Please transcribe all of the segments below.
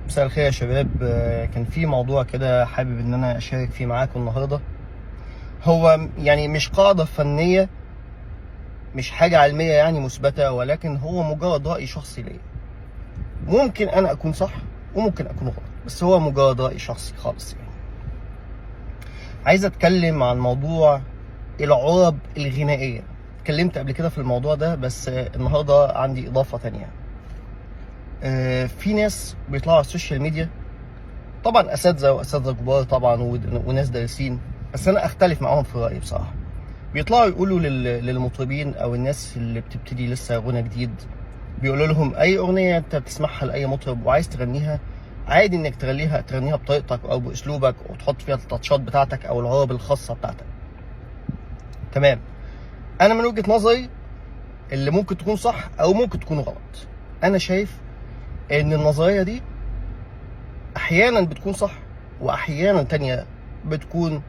مساء الخير يا شباب. كان في موضوع كده حابب ان انا اشارك فيه معاكم النهارده. هو يعني مش قاعده فنيه، مش حاجه علميه يعني مثبته، ولكن هو مجرد راي شخصي ليا. ممكن انا اكون صح وممكن اكون غلط، بس هو مجرد راي شخصي خالص يعني. عايز اتكلم عن موضوع العرب الغنائيه. اتكلمت قبل كده في الموضوع ده، بس النهارده عندي اضافه تانية. في ناس بيطلعوا على السوشيال ميديا، طبعا اساتذه كبار طبعا وناس دارسين، بس انا اختلف معاهم في رايي بصراحه. بيطلعوا يقولوا للمطربين او الناس اللي بتبتدي لسه غنى جديد، بيقولوا لهم اي اغنيه انت بتسمعها لاي مطرب وعايز تغنيها، عادي انك تغنيها بطريقتك او باسلوبك وتحط فيها التاتشات بتاعتك او العرب الخاصه بتاعتك. تمام. انا من وجهه نظري اللي ممكن تكون صح او ممكن تكون غلط. انا شايف ان النظريه دي احيانا بتكون صح واحيانا تانية بتكون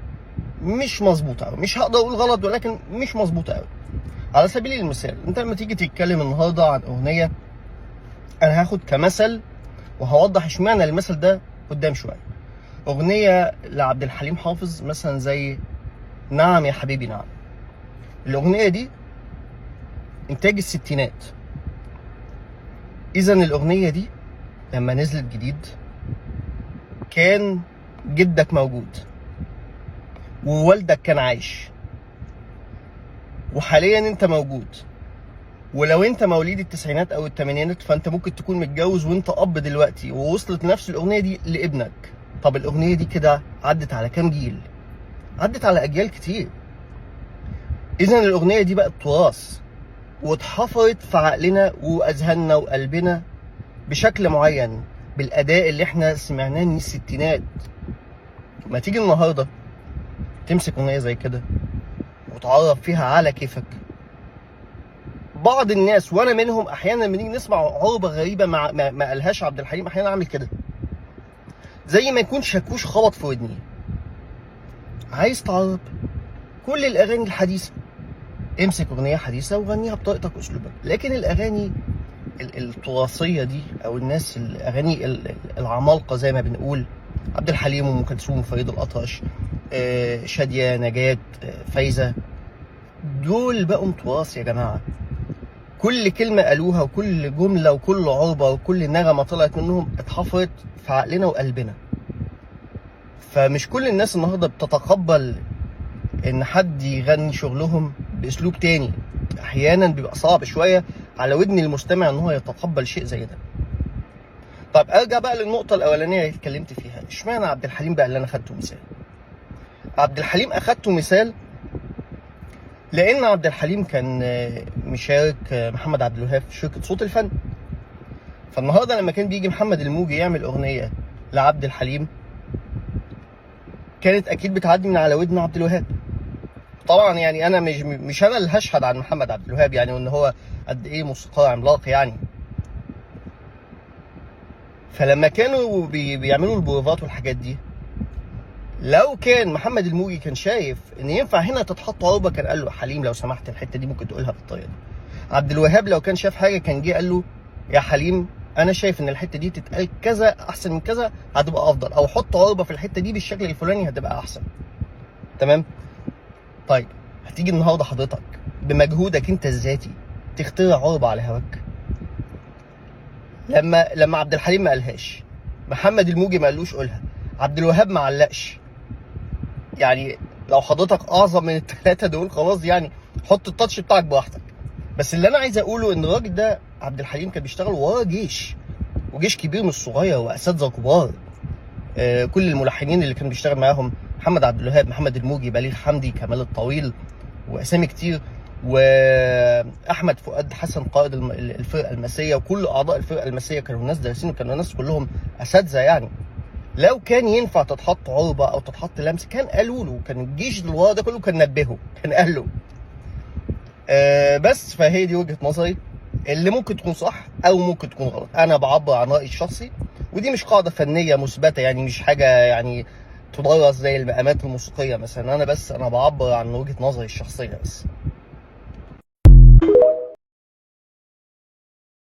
مش مظبوطه قوي. مش هقدر اقول غلط، ولكن مش مظبوطه قوي. على سبيل المثال، انت لما تيجي تتكلم النهارده عن اغنيه، انا هاخد كمثل وهوضح اشمعنى المثل ده قدام شويه. اغنيه لعبد الحليم حافظ مثلا زي نعم يا حبيبي نعم. الاغنيه دي انتاج الستينات. اذا الاغنيه دي لما نزلت جديد كان جدك موجود ووالدك كان عايش، وحاليا انت موجود. ولو انت مواليد التسعينات او الثمانينات فانت ممكن تكون متجوز وانت اب دلوقتي، ووصلت نفس الاغنيه دي لابنك. طب الاغنيه دي كده عدت على كام جيل؟ عدت على اجيال كتير. اذا الاغنيه دي بقت تراث واتحفرت في عقلنا واذهاننا وقلبنا بشكل معين، بالاداء اللي احنا سمعناه من الستينات. ما تيجي النهارده تمسك اغنيه زي كده وتعرف فيها على كيفك. بعض الناس وانا منهم احيانا لما نيجي نسمع عربه غريبه ما قالهاش عبد الحليم، احيانا اعمل كده زي ما يكون شاكوش خبط في ودني. عايز تعرب كل الاغاني الحديثه، امسك اغنيه حديثه وغنيها بطريقتك واسلوبك. لكن الاغاني التراثيه دي او الناس الاغاني العمالقه زي ما بنقول، عبد الحليم وام كلثوم وفريد الاطرش، شاديه، نجاة، فايزه، دول بقوا تراث يا جماعه. كل كلمة قالوها وكل جملة وكل عربة وكل نغمة طلعت منهم اتحفرت في عقلنا وقلبنا. فمش كل الناس النهاردة بتتقبل ان حد يغني شغلهم باسلوب تاني. احيانا بيبقى صعب شوية على ودن المستمع ان هو يتقبل شيء زي ده. طب ارجع بقى للنقطة الاولانية اللي اتكلمت فيها. اشمعنى عبد الحليم بقى اللي انا اخدته مثال؟ عبد الحليم اخدته مثال لان عبد الحليم كان مشارك محمد عبد الوهاب في شركة صوت الفن. فالنهارده لما كان بيجي محمد الموجي يعمل اغنيه لعبد الحليم، كانت اكيد بتعدي من على ودن عبد الوهاب. طبعا يعني انا مش انا اللي هشهد عن محمد عبد الوهاب يعني، وان هو قد ايه موسيقار عملاق يعني. فلما كانوا بيعملوا البروفات والحاجات دي، لو كان محمد الموجي كان شايف ان ينفع هنا تتحط عربه، كان قال له حليم لو سمحت الحته دي ممكن تقولها بالطريقه دي. عبد الوهاب لو كان شاف حاجه كان جه قال له يا حليم انا شايف ان الحته دي تتقال كذا احسن من كذا، هتبقى افضل، او حط عربه في الحته دي بالشكل الفلاني هتبقى احسن. تمام. طيب هتيجي النهارده حضرتك بمجهودك انت الذاتي تخترع عربه على هواك؟ لما عبد الحليم ما قالهاش، محمد الموجي ما قالوش قولها، عبد الوهاب ما علقش، يعني لو حضرتك اعظم من الثلاثه دول خلاص يعني حط التاتش بتاعك براحتك. بس اللي انا عايز اقوله ان الراجل ده عبد الحليم كان بيشتغل وراه جيش، وجيش كبير مش صغير، واساتذه كبار. كل الملحنين اللي كان بيشتغل معاهم محمد عبد الوهاب، محمد الموجي، بليغ حمدي، كمال الطويل، واسامي كتير، واحمد فؤاد حسن قائد الفرقه المسيه، وكل اعضاء الفرقه المسيه كانوا ناس دارسين وكانوا ناس كلهم اساتذه يعني. لو كان ينفع تتحط عربه او تتحط لمس كان قالوا له، كان الجيش اللي ورا ده كله كان نبهه، كان قال له. بس فهي دي وجهه نظري اللي ممكن تكون صح او ممكن تكون غلط. انا بعبر عن رايي الشخصي، ودي مش قاعده فنيه مثبته يعني، مش حاجه يعني تدرس زي المقامات الموسيقيه مثلا. انا بعبر عن وجهه نظري الشخصيه بس.